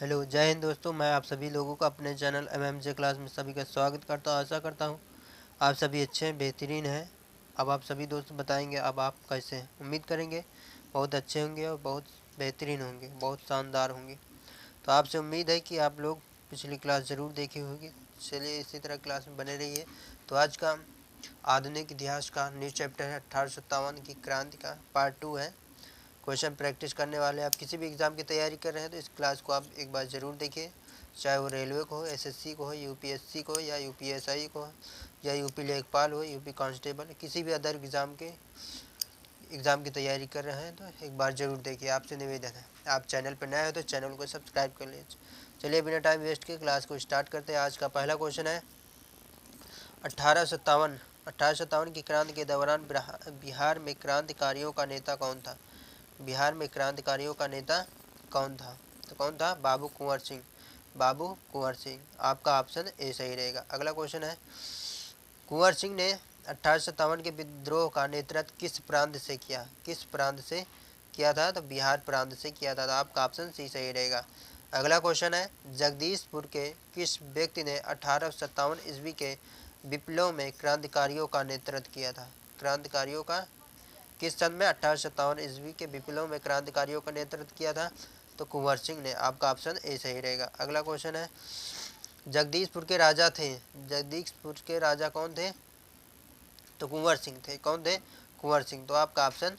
Hello, जय हिंद दोस्तों। मैं आप सभी लोगों का अपने चैनल MMJ क्लास में सभी का स्वागत करता हूँ। आशा करता हूँ आप सभी अच्छे हैं, बेहतरीन हैं। अब आप सभी दोस्त बताएंगे अब आप कैसे हैं। उम्मीद करेंगे बहुत अच्छे होंगे और बहुत बेहतरीन होंगे, बहुत शानदार होंगे। तो आपसे उम्मीद है कि आप लोग पिछली क्लास ज़रूर देखी होगी। चलिए इसी तरह क्लास में बने रहिए। तो आज का आधुनिक इतिहास का न्यू चैप्टर है 1857 की क्रांति का पार्ट 2 है। क्वेश्चन प्रैक्टिस करने वाले आप किसी भी एग्ज़ाम की तैयारी कर रहे हैं तो इस क्लास को आप एक बार ज़रूर देखिए, चाहे वो रेलवे को हो, SSC को हो, UPSC को हो या UPSI को हो या यूपी लेखपाल हो, यूपी कांस्टेबल, किसी भी अदर एग्ज़ाम की तैयारी कर रहे हैं तो एक बार ज़रूर देखिए। आपसे निवेदन है, आप चैनल पर नए हो तो चैनल को सब्सक्राइब कर लीजिए। चलिए बिना टाइम वेस्ट के क्लास को स्टार्ट करते हैं। आज का पहला क्वेश्चन है 1857 की क्रांति के दौरान बिहार में क्रांतिकारियों का नेता कौन था। बिहार में क्रांतिकारियों का नेता कौन था? तो कौन था? बाबू कुंवर सिंह। बाबू कुंवर सिंह, आपका ऑप्शन ए सही रहेगा। अगला क्वेश्चन है, कुंवर सिंह ने 1857 के विद्रोह का नेतृत्व किस प्रांत से किया? किस प्रांत से किया था? तो बिहार प्रांत से किया था। तो आपका ऑप्शन सी सही रहेगा। अगला क्वेश्चन है, जगदीशपुर के किस व्यक्ति ने 1857 ईस्वी के विप्लव में क्रांतिकारियों का नेतृत्व किया था? क्रांतिकारियों का किस सन में 1857 ईस्वी के विप्लव में क्रांतिकारियों का नेतृत्व किया था? तो कुंवर सिंह ने। आपका ऑप्शन ए सही रहेगा। अगला क्वेश्चन है, जगदीशपुर के राजा थे, जगदीशपुर के राजा कौन थे? तो कुंवर सिंह थे। कौन थे? कुंवर सिंह। तो आपका ऑप्शन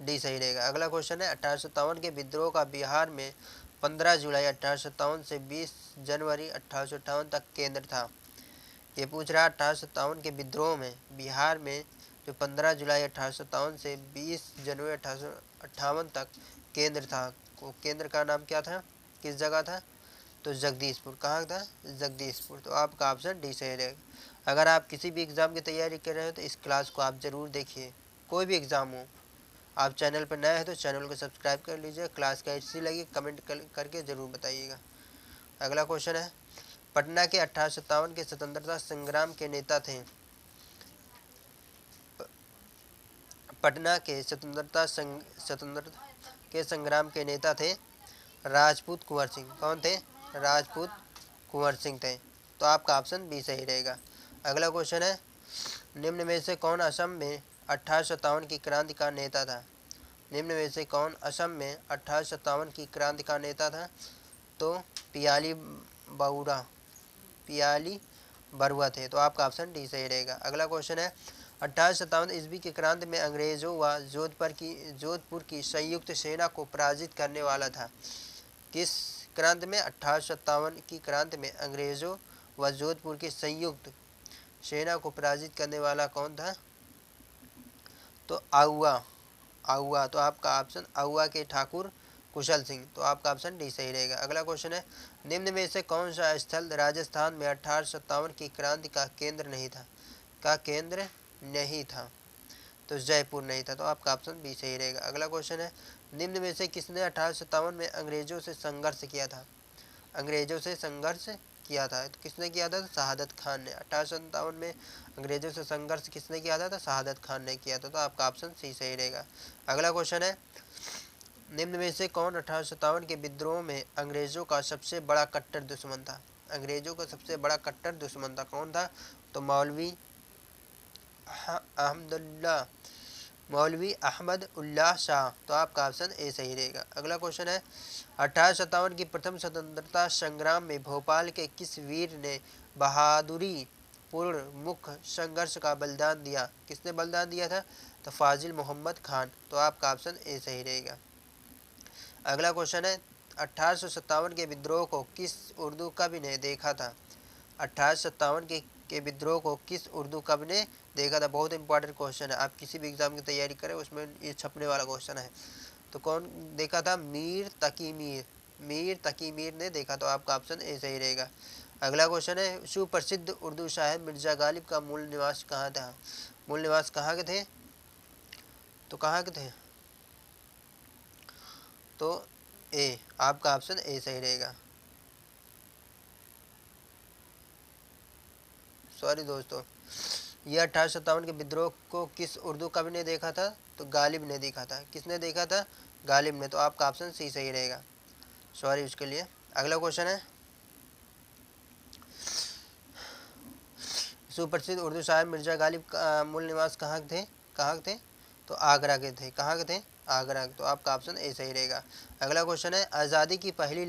डी सही रहेगा। अगला क्वेश्चन है, 1857 के विद्रोह का बिहार में 15 जुलाई 1857 से 20 जनवरी 1858 तक केंद्र था। ये पूछ रहा है 1857 के विद्रोह में बिहार में जो 15 जुलाई 1857 से 20 जनवरी 1858 तक केंद्र था, वो केंद्र का नाम क्या था, किस जगह था? तो जगदीशपुर। कहाँ था? जगदीशपुर। तो आपका ऑप्शन डी सही रहेगा। अगर आप किसी भी एग्ज़ाम की तैयारी कर रहे हो तो इस क्लास को आप ज़रूर देखिए, कोई भी एग्ज़ाम हो। आप चैनल पर नए हैं तो चैनल को सब्सक्राइब कर लीजिए। क्लास कैसी लगी कमेंट करके ज़रूर बताइएगा। अगला क्वेश्चन है, पटना के 1857 के स्वतंत्रता संग्राम के नेता थे। पटना के स्वतंत्रता के संग्राम के नेता थे राजपूत कुंवर सिंह। कौन थे? राजपूत कुंवर सिंह थे। तो आपका ऑप्शन बी सही रहेगा। अगला क्वेश्चन है, निम्न में से कौन असम में 1857 की क्रांति का नेता था? निम्न में से कौन असम में 1857 की क्रांति का नेता था? तो पियाली बउरा, पियाली बरुआ थे। तो आपका ऑप्शन डी सही रहेगा। अगला क्वेश्चन है, 1857 ईस्वी की क्रांति में अंग्रेजों व जोधपुर की संयुक्त सेना को पराजित करने वाला था। किस क्रांति में? 1857 की क्रांति में अंग्रेजों व जोधपुर की संयुक्त सेना को पराजित करने वाला कौन था? तो आउआ, आउआ। तो आपका ऑप्शन आउआ के ठाकुर कुशल सिंह। तो आपका ऑप्शन डी सही रहेगा। अगला क्वेश्चन है, निम्न में से कौन सा स्थल राजस्थान में 1857 की क्रांति का केंद्र नहीं था? का केंद्र नहीं था? तो जयपुर नहीं था। तो आपका ऑप्शन बी सही रहेगा। अगला क्वेश्चन है, निम्न में से किसने 1857 में अंग्रेजों से संघर्ष किया था? अंग्रेजों से संघर्ष किया था तो किसने किया था? तो शहादत खान ने। 1857 में अंग्रेजों से संघर्ष किसने किया था? तो शहादत खान ने किया था। तो आपका ऑप्शन सी सही रहेगा। अगला क्वेश्चन है, निम्न में से कौन 1857 के विद्रोह में अंग्रेजों का सबसे बड़ा कट्टर दुश्मन था? अंग्रेजों का सबसे बड़ा कट्टर दुश्मन था, कौन था? तो अहमदुल्ला मौलवी अहमद उल्लाह शाह। तो आपका ऑप्शन ए सही रहेगा। अगला क्वेश्चन है, 1857 की प्रथम स्वतंत्रता संग्राम में भोपाल के किस वीर ने बहादुरी पूर्ण मुख्य संघर्ष का बलिदान दिया? किसने बलिदान दिया था? तो फाजिल मोहम्मद खान। तो आपका ऑप्शन ए सही रहेगा। अगला क्वेश्चन है, 1857 के विद्रोह को किस उर्दू कवि ने देखा था? 1857 के विद्रोह को किस उर्दू कवि ने देखा था? बहुत इंपॉर्टेंट क्वेश्चन है, आप किसी भी एग्जाम की तैयारी करें उसमें ये छपने वाला क्वेश्चन है। तो कौन देखा था? मीर तकी मीर, मीर तकी मीर ने देखा। तो आपका ऑप्शन ए सही रहेगा। अगला क्वेश्चन है, सुप्रसिद्ध उर्दू शायर मिर्जा गालिब का मूल निवास कहाँ था? मूल निवास कहाँ के थे? तो कहाँ के थे? तो ए, आपका ऑप्शन ए सही रहेगा। सॉरी दोस्तों, यह 1857 के विद्रोह को किस उर्दू कवि ने देखा था? तो गालिब ने देखा था। किसने देखा था? गालिब ने। तो आपका ऑप्शन सी सही रहेगा। सॉरी उसके लिए। अगला क्वेश्चन है, सुप्रसिद्ध उर्दू शायर मिर्जा गालिब का मूल निवास कहाँ थे? तो आगरा के थे। कहाँ के थे? आगरा। तो आपका ऑप्शन ए सही रहेगा। अगला क्वेश्चन है, आज़ादी की पहली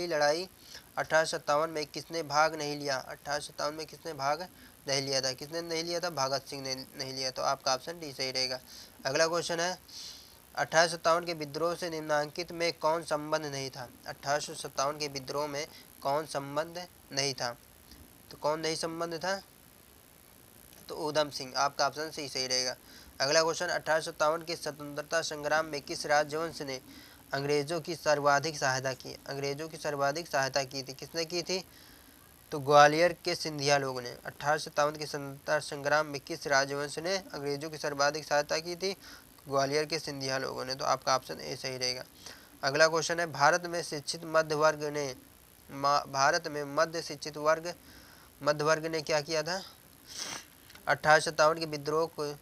लड़ाई 1857 में किसने भाग नहीं लिया? 1857 में किसने भाग नहीं लिया था? किसने नहीं लिया था? भगत सिंह ने नहीं लिया। तो आपका ऑप्शन डी सही रहेगा। अगला क्वेश्चन है, 1857 के विद्रोह से निम्नांकित में कौन संबंध नहीं था? 1857 के विद्रोह में कौन संबंध नहीं था? तो कौन नहीं संबंध था? तो ऊधम सिंह। आपका ऑप्शन सी सही रहेगा। अगला क्वेश्चन, 1857 के स्वतंत्रता संग्राम में किस राजवंश ने अंग्रेजों की सर्वाधिक सहायता की? अंग्रेजों की सर्वाधिक सहायता की थी, किसने की थी? तो ग्वालियर के सिंधिया लोगों ने। 1857 के स्वतंत्रता संग्राम में किस राजवंश ने अंग्रेजों की सर्वाधिक सहायता की थी? ग्वालियर के सिंधिया लोगों ने। तो आपका ऑप्शन ए सही रहेगा। अगला क्वेश्चन है, भारत में मध्य वर्ग ने क्या किया था? 1857 के विद्रोह को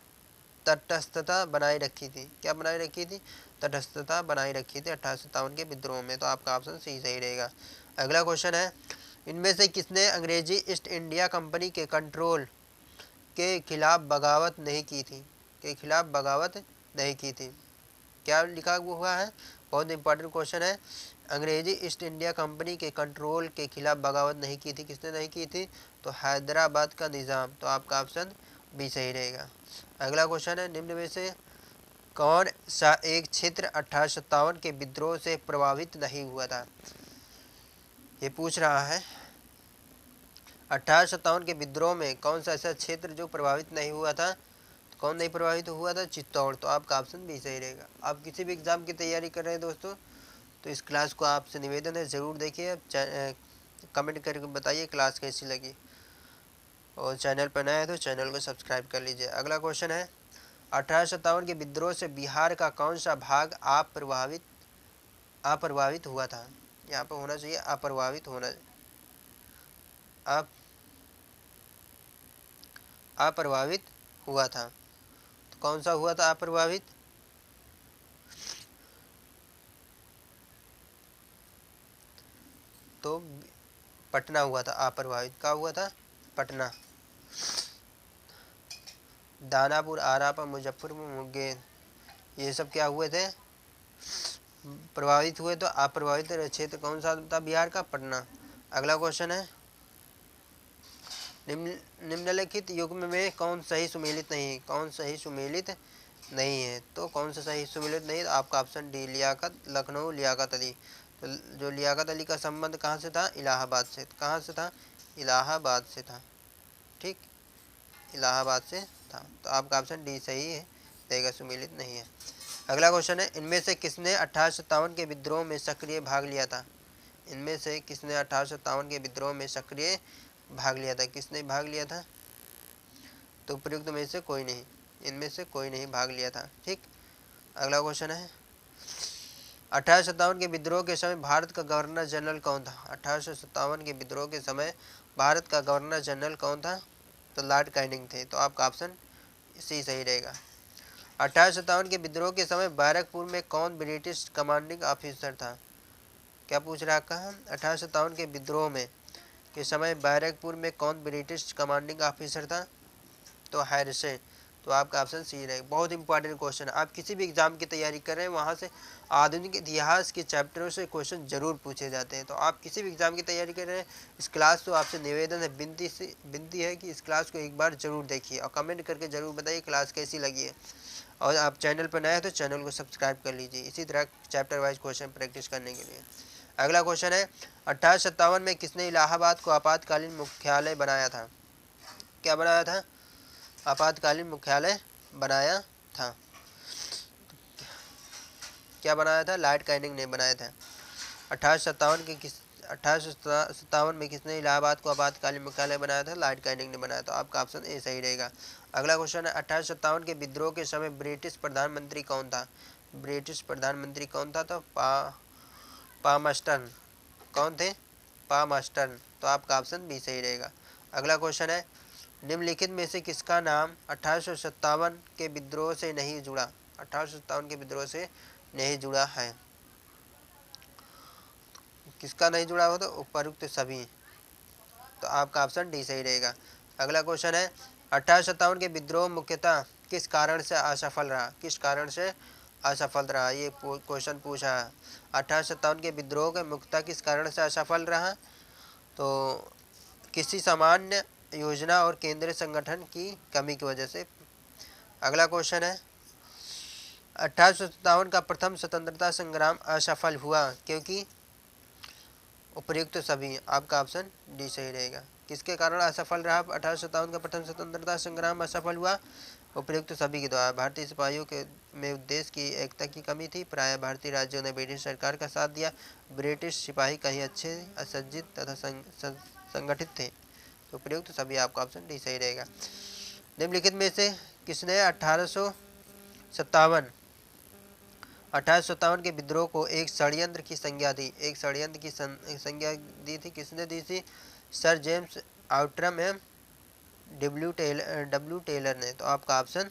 तटस्थता बनाए रखी थी। क्या बनाए रखी थी? तटस्थता बनाए रखी थी 1857 के विद्रोह में। तो आपका ऑप्शन सी सही रहेगा। अगला क्वेश्चन है, इनमें से किसने अंग्रेजी ईस्ट इंडिया कंपनी के कंट्रोल के खिलाफ बगावत नहीं की थी? के खिलाफ बगावत नहीं की थी। क्या लिखा हुआ है? बहुत इंपॉर्टेंट क्वेश्चन है। अंग्रेजी ईस्ट इंडिया कंपनी के कंट्रोल के खिलाफ बगावत नहीं की थी, किसने नहीं की थी? तो हैदराबाद का निज़ाम। तो आपका ऑप्शन बी सही रहेगा। अगला क्वेश्चन है, निम्न में से कौन सा एक क्षेत्र 1857 के विद्रोह से प्रभावित नहीं हुआ था? ये पूछ रहा है, 1857 के विद्रोह में कौन सा ऐसा क्षेत्र जो प्रभावित नहीं हुआ था? कौन नहीं प्रभावित हुआ था? चित्तौड़। तो आपका ऑप्शन भी सही रहेगा। आप किसी भी एग्जाम की तैयारी कर रहे हैं दोस्तों, तो इस क्लास को आपसे निवेदन है ज़रूर देखिए। कमेंट करके बताइए क्लास कैसी लगी, और चैनल पर नए हैं तो चैनल को सब्सक्राइब कर लीजिए। अगला क्वेश्चन है, 1857 के विद्रोह से बिहार का कौन सा भाग अप्रभावित हुआ था? यहाँ पर होना चाहिए अप्रभावित हुआ था। तो कौन सा हुआ था अप्रभावित? तो पटना हुआ था अप्रभावित। क्या हुआ था? पटना। दानापुर, आरापुर, मुजफ्फरपुर, मुंगेर, ये सब क्या हुए थे? प्रभावित हुए। तो अप्रभावित क्षेत्र कौन सा था बिहार का? पटना। अगला क्वेश्चन है, निम्नलिखित युग्म में कौन सही सुमेलित नहीं है? कौन सही सुमेलित नहीं है? तो कौन सा सही सुमेलित नहीं है? आपका ऑप्शन डी, लियाकत, लखनऊ, लियाकत अली। तो जो लियाकत अली का संबंध कहाँ से था? इलाहाबाद से। कहाँ से था? इलाहाबाद से था। ठीक, इलाहाबाद से था। तो आपका ऑप्शन डी सही है रहेगा, सुमेलित नहीं है। अगला क्वेश्चन है, इनमें से किसने 1857 के विद्रोह में सक्रिय भाग लिया था? इनमें से किसने 1857 के विद्रोह में सक्रिय भाग लिया था? किसने भाग लिया था? तो उपयुक्त में से कोई नहीं, इनमें से कोई नहीं भाग लिया था। ठीक, अगला क्वेश्चन है, 1857 के विद्रोह के समय भारत का गवर्नर जनरल कौन था? 1857 के विद्रोह के समय भारत का गवर्नर जनरल कौन था? तो लॉर्ड कैनिंग थे। तो आपका ऑप्शन सी सही रहेगा। 1857 के विद्रोह के समय बैरकपुर में कौन ब्रिटिश कमांडिंग ऑफिसर था? क्या पूछ रहा है? कहा 1857 के विद्रोह में के समय बैरकपुर में कौन ब्रिटिश कमांडिंग ऑफिसर था? तो हैरिसन। तो आपका ऑप्शन सी रहेगा। बहुत इंपॉर्टेंट क्वेश्चन है। आप किसी भी एग्जाम की तैयारी कर रहे हैं, वहाँ से आधुनिक इतिहास के चैप्टरों से क्वेश्चन जरूर पूछे जाते हैं। तो आप किसी भी एग्जाम की तैयारी कर रहे हैं, इस क्लास तो आपसे निवेदन है, विनती है कि इस क्लास को एक बार जरूर देखिए और कमेंट करके जरूर बताइए क्लास कैसी लगी है। और आप चैनल पर नए हैं तो चैनल को सब्सक्राइब कर लीजिए इसी तरह चैप्टर वाइज क्वेश्चन प्रैक्टिस करने के लिए। अगला क्वेश्चन है, 1857 में किसने इलाहाबाद को आपातकालीन मुख्यालय बनाया था? क्या बनाया था? आपातकालीन मुख्यालय बनाया था। क्या बनाया था? लॉर्ड कैनिंग ने बनाया था। 1857 में किसने इलाहाबाद को आपातकालीन मुख्यालय बनाया था? लॉर्ड कैनिंग ने बनाया। तो आपका ऑप्शन ए सही रहेगा। अगला क्वेश्चन है, 1857 के विद्रोह के समय ब्रिटिश प्रधानमंत्री कौन था? ब्रिटिश प्रधानमंत्री कौन था? तो पामस्टन। कौन थे? पामस्टन। तो आपका ऑप्शन बी सही रहेगा। अगला क्वेश्चन है, निम्नलिखित में से किसका नाम 1857 के विद्रोह से नहीं जुड़ा? 1857 के विद्रोह से नहीं जुड़ा है। किसका नहीं जुड़ा हो, तो उपरोक्त सभी। तो आपका ऑप्शन डी सही रहेगा। अगला क्वेश्चन है 1857 के विद्रोह मुख्यतः किस कारण से असफल रहा, किस कारण से असफल रहा, ये क्वेश्चन पूछा है। 1857 के विद्रोह के मुख्यतः किस कारण से असफल रहा, तो किसी सामान्य योजना और केंद्रीय संगठन की कमी की वजह से। अगला क्वेश्चन है 1857 का प्रथम स्वतंत्रता संग्राम असफल हुआ क्योंकि, उपयुक्त सभी। आपका ऑप्शन डी सही रहेगा। किसके कारण असफल रहा 1857 का प्रथम स्वतंत्रता संग्राम असफल हुआ, उपयुक्त सभी के द्वारा। भारतीय सिपाहियों के में उद्देश्य की एकता की कमी थी, प्रायः भारतीय राज्यों ने ब्रिटिश सरकार का साथ दिया, ब्रिटिश सिपाही कहीं अच्छे असज्जित तथा संगठित थे। तो उपयुक्त सभी, आपका ऑप्शन डी सही रहेगा। निम्नलिखित में से किसने 1857 के विद्रोह को एक षड्यंत्र की संज्ञा दी, एक षड्यंत्र की संज्ञा दी थी, किसने दी थी, सर जेम्स आउट्रम एवं डब्ल्यू टेलर ने। तो आपका ऑप्शन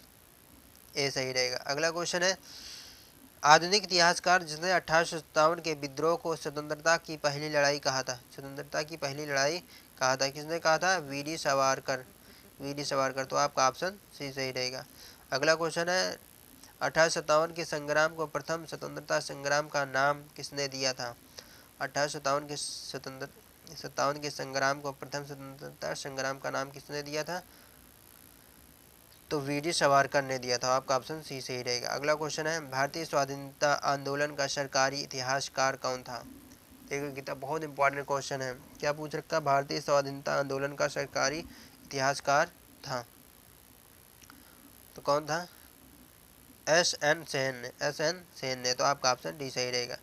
ए सही रहेगा। अगला क्वेश्चन है आधुनिक इतिहासकार जिसने 1857 के विद्रोह को स्वतंत्रता की पहली लड़ाई कहा था, स्वतंत्रता की पहली लड़ाई कहा था, किसने कहा था, वीडी सावरकर, वीडी सावरकर। तो आपका ऑप्शन सी सही रहेगा। अगला क्वेश्चन है 1857 के संग्राम को प्रथम स्वतंत्रता संग्राम का नाम किसने दिया था, 1857 के संग्राम को प्रथम स्वतंत्रता संग्राम का नाम किसने दिया था, तो वीडी सावरकर ने दिया था। आपका ऑप्शन सी सही रहेगा। अगला क्वेश्चन है भारतीय स्वाधीनता आंदोलन का सरकारी इतिहासकार कौन था। देखिए कितना बहुत इंपॉर्टेंट क्वेश्चन है, क्या पूछ रखा, भारतीय स्वाधीनता आंदोलन का सरकारी इतिहासकार था, तो कौन था, एस एन सेन ने, एस एन सेन ने। तो आपका ऑप्शन डी सही रहेगा।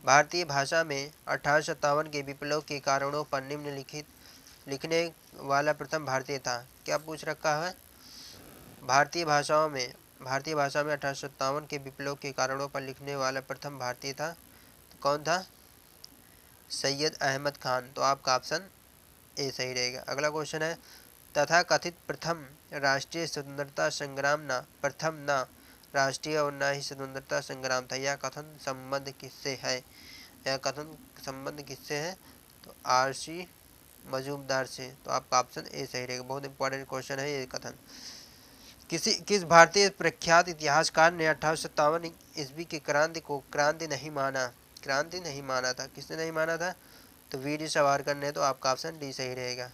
भारतीय भाषा में 1857 के विप्लव के कारणों पर निम्नलिखित लिखने वाला प्रथम भारतीय था, क्या पूछ रखा है, भारतीय भाषा में 1857 के विप्लव के कारणों पर लिखने वाला प्रथम भारतीय था, तो कौन था, सैयद अहमद खान। तो आपका ऑप्शन ए सही रहेगा। अगला क्वेश्चन है तथा कथित प्रथम राष्ट्रीय स्वतंत्रता संग्राम न प्रथम न राष्ट्रीय और न ही स्वतंत्रता संग्राम था, यह कथन संबंध किससे है, यह कथन संबंध किससे है, तो आरसी मजूमदार से। तो आपका ऑप्शन ए सही रहेगा। बहुत इंपॉर्टेंट क्वेश्चन है ये कथन। किस भारतीय प्रख्यात इतिहासकार ने 1857 ईस्वी की क्रांति को क्रांति नहीं माना, क्रांति नहीं माना था, किसने नहीं माना था, तो वीडी सावरकर ने। तो आपका ऑप्शन डी सही रहेगा।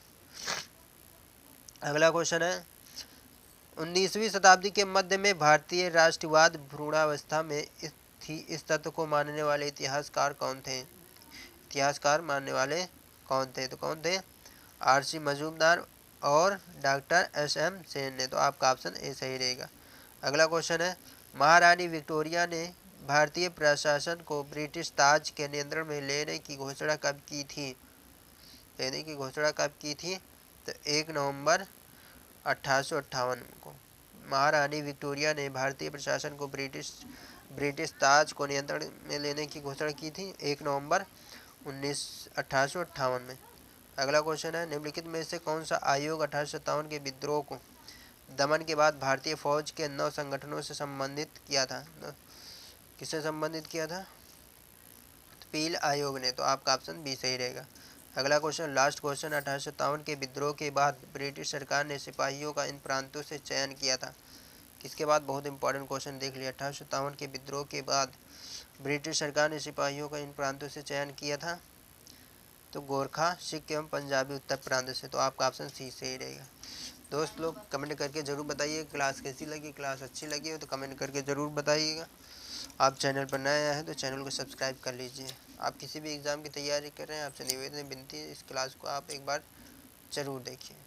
अगला क्वेश्चन है 19वीं शताब्दी के मध्य में भारतीय राष्ट्रवाद भ्रूणावस्था में थी, इस तत्व को मानने वाले इतिहासकार कौन थे, इतिहासकार मानने वाले कौन थे, तो कौन थे, आरसी मजूमदार और डॉक्टर एस एम सेन ने। तो आपका ऑप्शन ए सही रहेगा। अगला क्वेश्चन है महारानी विक्टोरिया ने भारतीय प्रशासन को ब्रिटिश ताज के नियंत्रण में लेने की घोषणा कब की थी, लेने की घोषणा कब की थी, तो 1 नवंबर 1858 को महारानी विक्टोरिया ने भारतीय प्रशासन को ब्रिटिश ताज को नियंत्रण में लेने की घोषणा की थी 1 नवंबर 1858 में। अगला क्वेश्चन है निम्नलिखित में से कौन सा आयोग 1857 के विद्रोह को दमन के बाद भारतीय फौज के 9 संगठनों से संबंधित किया था, किससे संबंधित किया था, पील आयोग ने। तो आपका ऑप्शन बी सही रहेगा। अगला क्वेश्चन लास्ट क्वेश्चन 1857 के विद्रोह के बाद ब्रिटिश सरकार ने सिपाहियों का इन प्रांतों से चयन किया था, किसके बाद, बहुत इंपॉर्टेंट क्वेश्चन देख लिया, 1857 के विद्रोह के बाद ब्रिटिश सरकार ने सिपाहियों का इन प्रांतों से चयन किया था, तो गोरखा, सिख एवं पंजाबी उत्तर प्रांत से। तो आपका ऑप्शन सी सही रहेगा। दोस्त लोग कमेंट करके ज़रूर बताइए क्लास कैसी लगी, क्लास अच्छी लगी हो तो कमेंट करके ज़रूर बताइएगा। आप चैनल पर नए आए हैं तो चैनल को सब्सक्राइब कर लीजिए। आप किसी भी एग्ज़ाम की तैयारी कर रहे हैं, आपसे निवेदन विनती है इस क्लास को आप एक बार ज़रूर देखिए।